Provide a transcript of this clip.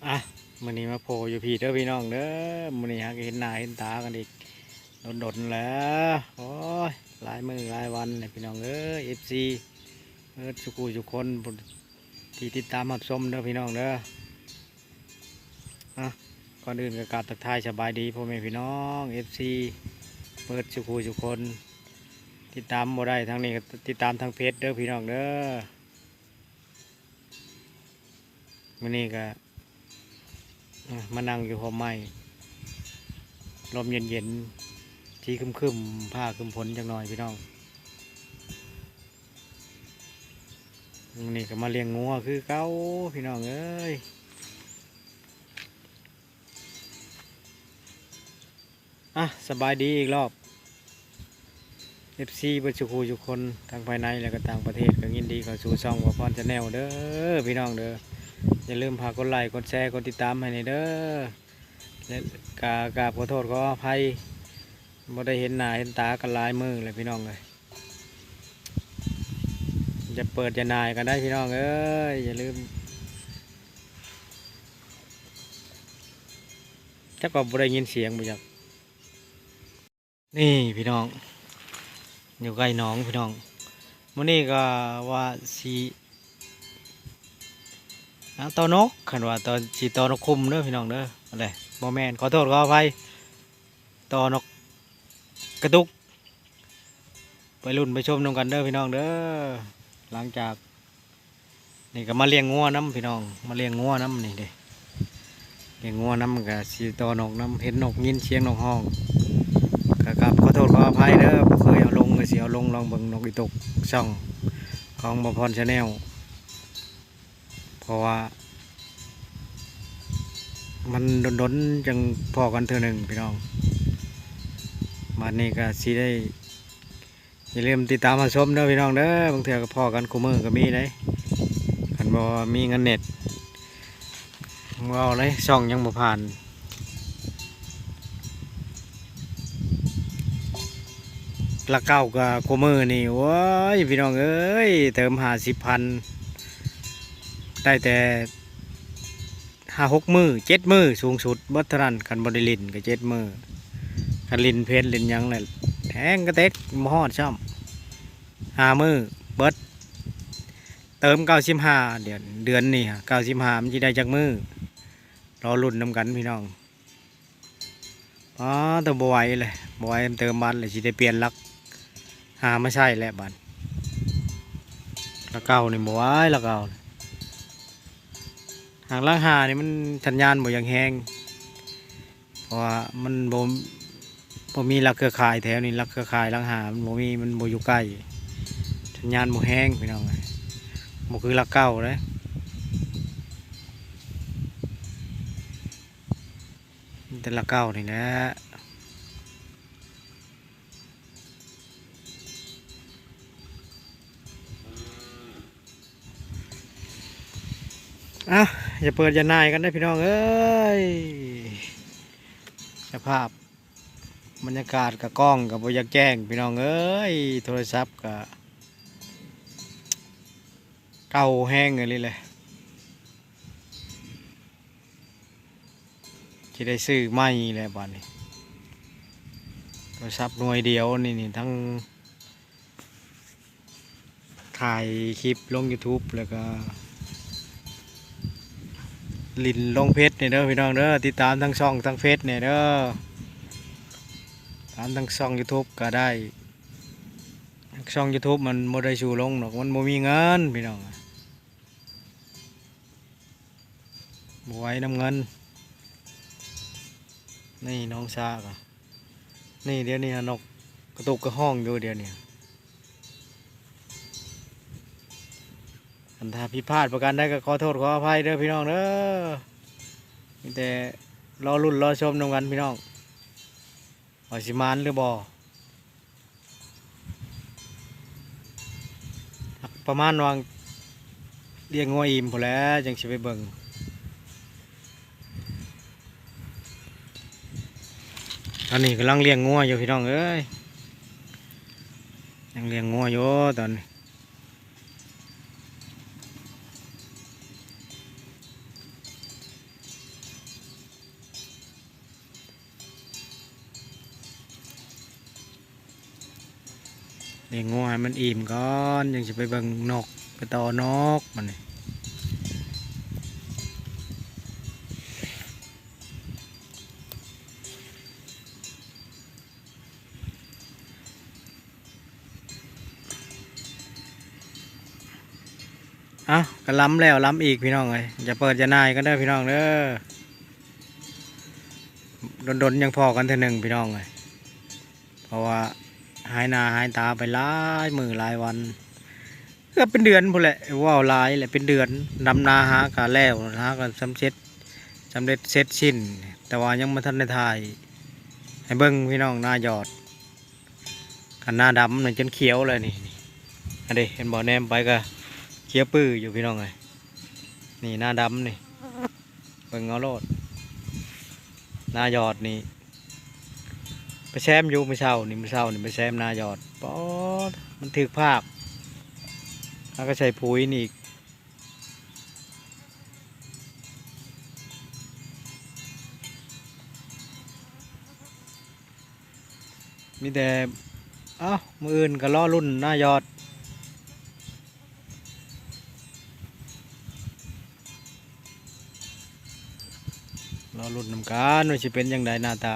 อ่ะมื้อนี้มาโผล่อยู่พี่เด้อพี่น้องเด้อมื้อนี้หาเห็นหน้าเห็นตากันอีกโดนๆแล้วโอ้ยหลายมื้อหลายวันเลยพี่น้องเอ้ย FC ทุกผู้ทุกคนที่ติดตามรับชมเด้อพี่น้องเด้ออ่ะก่อนอื่นก็กราบทักทายสบายดีพ่อแม่พี่น้อง FC ทุกผู้ทุกคนติดตามบ่ได้ทางนี้ก็ติดตามทางเพจเด้อพี่น้องเด้อมื้อนี้ก็มานั่งอยู่หอมไม้ลมเย็นๆที่คึมๆผ้าคึมฝนจังหน่อยพี่น้องนี่ก็มาเลี้ยงงัวคือเก้าพี่น้องเอ้ยสบายดีอีกรอบ FC เบิดทุกคนทั้งภายในและก็ต่างประเทศก็ยินดีเข้าสู่ช่องว่าพรชาแนลเด้อพี่น้องเด้ออย่าลืมพากดไลค์กดแชร์กดติดตามให้ในเด้อและกราบขอโทษขออภัยบ่ได้เห็นหน้าเห็นตากันหลายมือเลยพี่น้องเลยจะเปิดจะนายกันได้พี่น้องเอ้ยอย่าลืมจักก็บ่ได้ยินเสียงบ่จักนี่พี่น้องอยู่ใกล้หนองพี่น้องมื้อนี้ก็ว่าสิตอนกคันว่าตอนสิตอนกคุมเด้อพี่น้องเด้ออะไรบ่แม่นขอโทษขออภัยตอนกกระตุกไปรุ่นไปชมนำกันเด้อพี่น้องเด้อหลังจากนี่ก็มาเลี้ยงงัวน้ำพี่น้องมาเลี้ยงงัวน้ำนี่เด้เลี้ยงงัวน้ำกับสีตอนกน้ำเห็นนกยินเสียงนกห้องกับขอโทษขออภัยเด้อบ่เคยเอาลงก็สิเอาลงลองเบิ่งนกอีตกช่องของบ่พรชาแนลเพราะว่ามันดนๆจังพอกันเท่านึงพี่น้องมานี่ก็สิได้อย่าลืมติดตามมาชมเด้อพี่น้องเด้อบางเทื่อก็พอกันคู่มือก็มีได้คันบ่มีเงินเน็ตเอาเลยช่องยังบ่ผ่านละเก้ากับคู่มือนี่โว้ยพี่น้องเอ้ยเติม50,000ได้แต่5-6 มื้อ7 มื้อสูงสุดบัดเท่านั้นคันบ่ได้ลิ้นก็7 มื้อคันลิ้นเพชรลิ้นหยังแหละแทงกระเต็กบ่ฮอดซ้ำ5 มื้อเบิดเติม95เดือนนี่95มันสิได้จักมื้อรอลุ้นนำกันพี่น้องตัวบ่ไหวเลยบ่ไหวเติมบัตรเลยสิได้เปลี่ยนลักหามาใช่แล้วบัตรละเก่านี่บ่ไหวละเก่าหางลังหานี่มันสัญญาณบ่อย่างแฮงเพราะว่ามันบ่มีลักเครือข่ายแถวนี้ลักเครือข่ายลังหามันบ่มีมันบ่อยู่ใกล้สัญญาณบ่แฮงพี่น้องบ่คือลักเก่าเลยแต่ละเก้านี่แหละอย่าเปิดอย่านายกันได้พี่น้องเอ้ยสภาพบรรยากาศกับกล้องกับบอยากแจ้งพี่น้องเอ้ยโทรศัพท์กับเก่าแห้งเลยจะได้ซื้อใหม่แล้วบ้านนี้โทรศัพท์หน่วยเดียวนี่ทั้งถ่ายคลิปลง YouTube แล้วก็ลินลงเพจเนี่ยเด้อพี่น้องเด้อติดตามทั้งช่องทั้งเฟซเนี่ยเด้อตามทั้งช่อง YouTube ก็ได้ช่อง YouTube มันโมได้ชูลงหรอกมันโมมีเงินพี่น้องบไหว้น้ำเงินนี่น้องชาก่ะนี่เดี๋ยวนี้นกกระตุกกระห้องอยู่เดี๋ยวนี้อันถ้าผิดพลาดประการใดก็ขอโทษขออภัยเด้อพี่น้องเด้อมีแต่รอรุ่นรอชมนำกันพี่น้องว่าสิมานหรือบ่ประมาณวางเรียงงัวอิ่มพอแล้วจังสิไปเบิ่งตอนนี้กำลังเลี้ยงงัวอยู่พี่น้องเอ้ยยังเลี้ยงงัวอยู่ตอนนี้ ลี้ยงงัวให้มันอิ่มก่อนยังจะไปเบิ่งนกไปต่อนกมันนี่เอ้าก็ล้ำแล้วล้ำอีกพี่น้องเลยอย่าเปิดอย่านายกันเด้อพี่น้องเด้อดนๆยังพอกันเท่านึงพี่น้องเลยเพราะว่าหายหน้าหายตาไปหลายมือหลายวันก็เป็นเดือนพู้นแหละว่าวหลายแหละเป็นเดือนดำนาหากะแล้วหากันสำเร็จเสร็จสิ้นแต่ว่ายังไม่ทันได้ถ่ายให้เบิ้งพี่น้องหน้าหยอดกันหน้าดำเลยจนเขียวเลยนี่อันนี้เห็นบ่อแนมไปก็เขียวปื้ออยู่พี่น้องเลยนี่หน้าดำนี่เบิ้งเอาโลดหน้าหยอดนี่ไปแซมอยู่ไม่เช้านี่ไปแซมหน้าหยอดป๊อดมันถึกภาพแล้วก็ใส่ปุ๋ยนี่อีกมีแต่เอ้ามืออื่นก็ล้อรุ่นหน้ายอดล้อรุ่นนำกันว่าสิเป็นยังไงหน้าตา